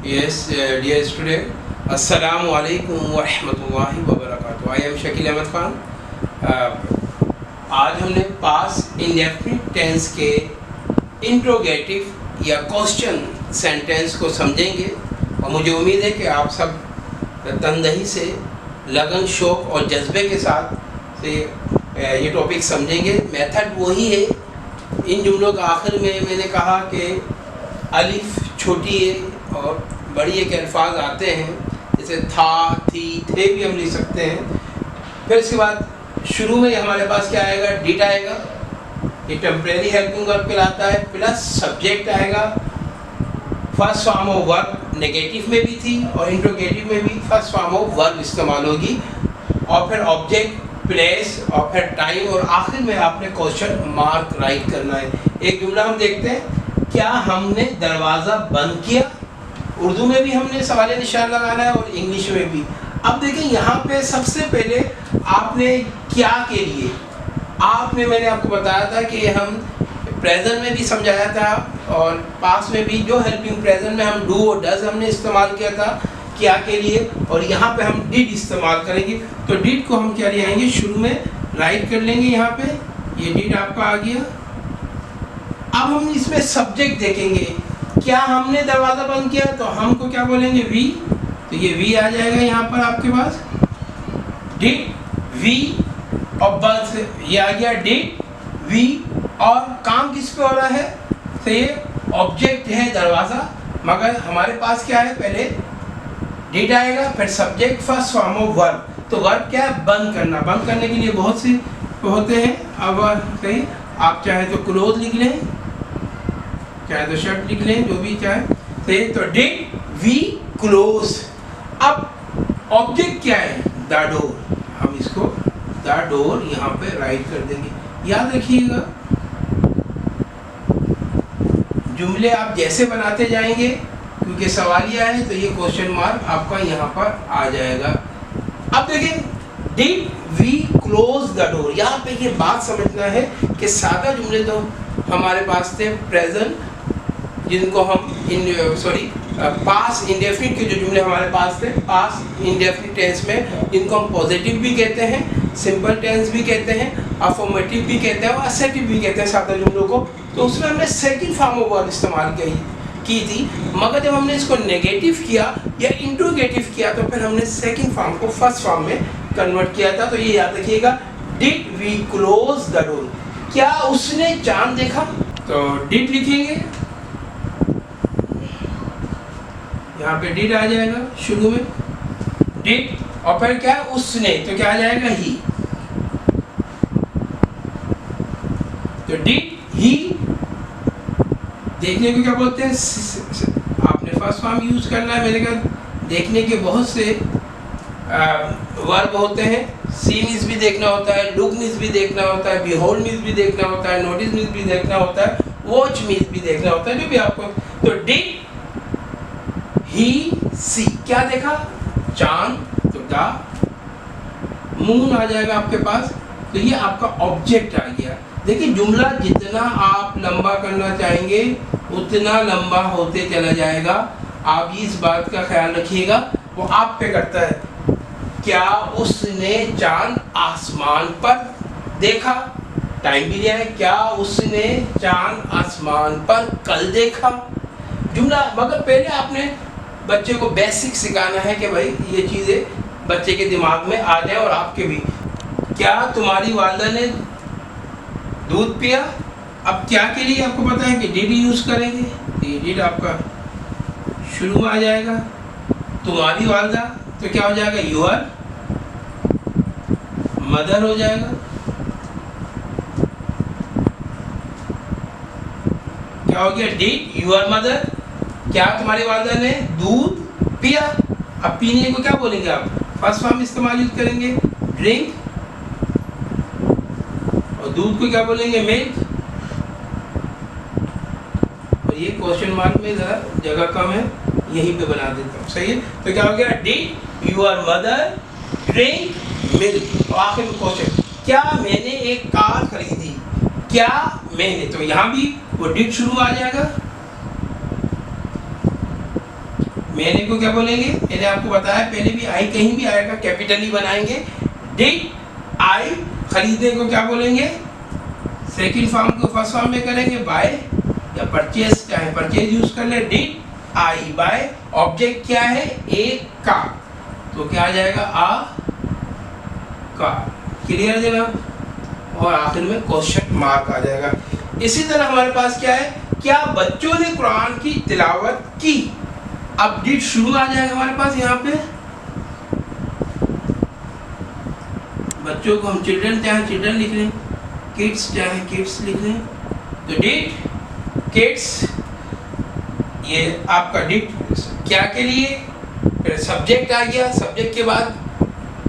Yes, dear student, Assalamu alaikum wa rahmatullahi wa barakatuh. I am Shakil Ahmed Khan. आज हमने past indefinite tense के interrogative या question sentence को समझेंगे और मुझे उम्मीद है कि आप सब तनदही से, लगन, शौक़ और जज्बे के साथ से ये टॉपिक समझेंगे। मेथड वही है। इन जुमलों का आखिर में मैंने कहा कि अलिफ छोटी है और बड़ी एक अल्फाज आते हैं, जैसे था, थी, थे भी हम लिख सकते हैं। फिर इसके बाद शुरू में हमारे पास क्या आएगा? डिड आएगा, ये टेम्परेरी हेल्पिंग वर्ब कहलाता है, प्लस सब्जेक्ट आएगा। First form of verb negative में भी थी और इंट्रोगेटिव में भी फर्स्ट फॉर्म ऑफ वर्ब इस्तेमाल होगी, और फिर ऑब्जेक्ट, प्लेस और फिर टाइम, और आखिर में आपने क्वेश्चन मार्क राइट करना है। एक जुमला हम देखते हैं, क्या हमने दरवाज़ा बंद किया? उर्दू में भी हमने सवाल निशान लगाना है और इंग्लिश में भी। अब देखें यहाँ पे सबसे पहले आपने क्या के लिए, मैंने आपको बताया था कि हम प्रेजेंट में भी समझाया था और पास्ट में भी, जो हेल्पिंग प्रेजेंट में हम डू और डज हमने इस्तेमाल किया था क्या के लिए, और यहाँ पे हम डिड इस्तेमाल करेंगे। तो डिड को हम क्या ले आएंगे? शुरू में राइट कर लेंगे। यहाँ पे ये डिड आपका आ गया। अब हम इसमें सब्जेक्ट देखेंगे, क्या हमने दरवाज़ा बंद किया, तो हमको क्या बोलेंगे? वी। तो ये वी आ जाएगा यहाँ पर आपके पास, डिड वी, और बस ये आ गया डिड वी। और काम किस पे हो रहा है? तो ये ऑब्जेक्ट है दरवाज़ा, मगर हमारे पास क्या है? पहले डिड आएगा, फिर subject, first form of verb. तो वर्ब क्या है? बंद करना। बंद करने के लिए बहुत से होते हैं। अब सही, आप चाहे तो क्लोज लिख लें, चाहे तो शट लिख लें, जो भी चाहे। तो डिड वी क्लोज। अब ऑब्जेक्ट क्या है? The door. हम इसको द डोर यहाँ पे राइट कर देंगे। याद रखिएगा, जुमले आप जैसे बनाते जाएंगे, क्योंकि सवालिया है, तो ये क्वेश्चन मार्क आपका यहाँ पर आ जाएगा। अब देखें, did we close the door. यहाँ पे ये बात समझना है कि सादा जुमले तो हमारे पास थे प्रेजेंट, जिनको हम पास्ट इंडेफिनिट के जो जुमले हमारे पास थे पास्ट इंडेफिनिट टेंस में, जिनको हम पॉजिटिव भी कहते हैं, सिंपल टेंस भी कहते हैं, अफर्मेटिव भी कहते हैं और असर्टिव भी कहते हैं सादा जुमलों को। तो उसमें हमने सेकंड फॉर्म ऑफ वर्ब इस्तेमाल की थी, मगर जब हमने इसको नेगेटिव किया या इंट्रोगेटिव किया, तो फिर हमने सेकंड फॉर्म को फर्स्ट फॉर्म में कन्वर्ट किया था। तो ये याद रखिएगा, did we close the door. क्या उसने चांद देखा? तो डिड लिखेंगे, यहाँ पे डिड आ जाएगा शुरू में, डिड, और फिर क्या? उसने, तो क्या आ जाएगा? ही। तो डिड ही। देखने को क्या बोलते हैं? आपने फर्स्ट फॉर्म यूज करना है। मेरे ख्याल देखने के बहुत से वर्ब होते हैं। सी मीन्स भी देखना होता है, लुक मीन्स भी देखना होता है, बिहोल्ड मीन्स भी देखना होता है, नोटिस मीन्स भी देखना होता है, वॉच मीन्स भी देखना होता है, जो भी आपको। तो डिड ही सी, क्या देखा? चांद। तो द मून आ जाएगा आपके पास। तो ये आपका ऑब्जेक्ट आ गया। देखिए, जुमला जितना आप लंबा करना चाहेंगे उतना लंबा होते चला जाएगा। आप इस बात का ख्याल रखिएगा, वो आप पे करता है। क्या उसने चांद आसमान पर देखा? टाइम भी लिया है। क्या उसने चांद आसमान पर कल देखा? जुमला, मगर पहले आपने बच्चे को बेसिक सिखाना है कि भाई ये चीज़ें बच्चे के दिमाग में आ जाए और आपके भी। क्या तुम्हारी वालिदा ने दूध पिया? अब क्या के लिए आपको पता है कि डिड यूज़ करेंगे। ये डिड आपका शुरू में आ जाएगा। तुम्हारी वालिदा, तो क्या हो जाएगा? योर मदर हो जाएगा। क्या हो गया? Did your mother. क्या तुम्हारी वालिदा ने दूध पिया? अब पीने को क्या बोलेंगे आप? फर्स्ट फॉर्म इस्तेमाल यूज करेंगे, ड्रिंक, और दूध को क्या बोलेंगे? मिल्क। और ये क्वेश्चन मार्क में जरा जगह कम है, यहीं पे बना देता हूँ। सही है। तो क्या हो गया? Did your mother drink milk. और आखिर में क्वेश्चन, क्या मैंने एक कार खरीदी? क्या मैंने, तो यहाँ भी वो डिड शुरू आ जाएगा। मैंने को क्या बोलेंगे, मैंने आपको बताया पहले भी, आई कहीं भी आएगा कैपिटल ही बनाएंगे। डिड आई खरीदने को क्या बोलेंगे, सेकंड फॉर्म को फर्स्ट फॉर्म में करेंगे बाय, या परचेज, चाहे परचेज यूज कर ले। डिड आई बाय, ऑब्जेक्ट क्या है, एक का, तो क्या आ जाएगा, आ का। क्लियर देगा, और आखिर में क्वेश्चन मार्क आ जाएगा। इसी तरह हमारे पास क्या है, क्या बच्चों ने कुरान की तिलावत की। अब डिड शुरू आ जाएगा हमारे पास यहाँ पे, बच्चों को हम चिल्ड्रन चाहे चिल्ड्रन लिख लें, किड्स चाहे किड्स लिख लें, तो डिड किड्स, ये आपका डिड क्या के लिए, फिर सब्जेक्ट आ गया, सब्जेक्ट के बाद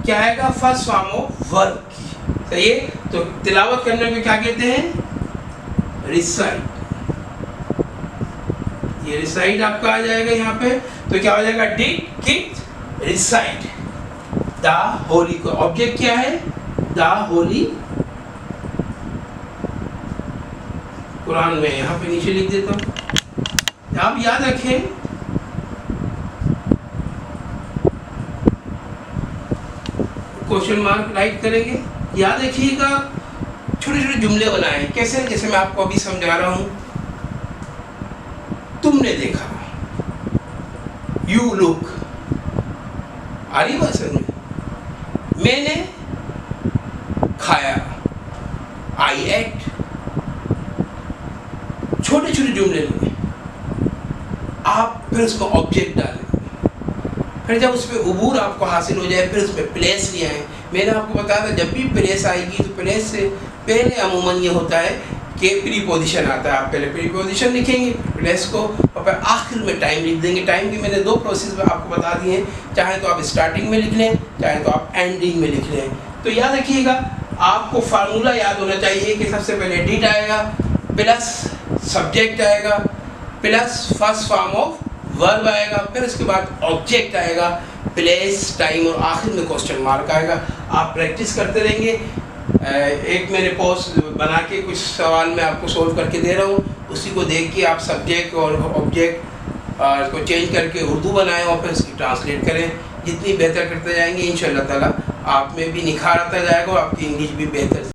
क्या आएगा, फर्स्ट फॉर्म ऑफ वर्ब की, सही है। तो तिलावत करने में क्या कहते हैं, रिसाइट, ये रिसाइट आपका आ जाएगा यहाँ पे। तो क्या हो जाएगा, did kids recite the Holi, को ऑब्जेक्ट क्या है, द होली कुरान में, यहाँ पे नीचे लिख देता हूँ, आप याद रखें क्वेश्चन मार्क राइट करेंगे, याद रखिएगा। छोटे छोटे जुमले बनाए, कैसे, जैसे मैं आपको अभी समझा रहा हूँ, तुमने देखा, यू लुक, आ रही बात समझ में, मैंने खाया, आई एट, छोटे छोटे जुमले लेंगे आप, फिर उसको ऑब्जेक्ट डालें, फिर जब उस पर उबूर आपको हासिल हो जाए, फिर उस पर प्लेस ले आए। मैंने आपको बताया था जब भी प्लेस आएगी तो प्लेस से पहले अमूमन ये होता है कि प्रीपोजिशन आता है, आप पहले प्रीपोजिशन लिखेंगे प्लेस को, और फिर आखिर में टाइम लिख देंगे। टाइम की मैंने दो प्रोसेस आपको बता दिए हैं, चाहे तो आप स्टार्टिंग में लिख लें, चाहे तो आप एंडिंग में लिख लें। तो याद रखिएगा, आपको फार्मूला याद होना चाहिए कि सबसे पहले डिड आएगा, प्लस सब्जेक्ट आएगा, plus first form of verb आएगा, फिर उसके बाद ऑब्जेक्ट आएगा, प्लेस, टाइम, और आखिर में क्वेश्चन मार्क आएगा। आप प्रैक्टिस करते रहेंगे। एक मैंने पोस्ट बना के कुछ सवाल मैं आपको सोल्व करके दे रहा हूँ, उसी को देख के आप सब्जेक्ट और ऑब्जेक्ट को चेंज करके उर्दू बनाएं और फिर इसकी ट्रांसलेट करें। जितनी बेहतर करते जाएंगे इंशाअल्लाह ताला आप में भी निखार आता जाएगा और आपकी इंग्लिश भी बेहतर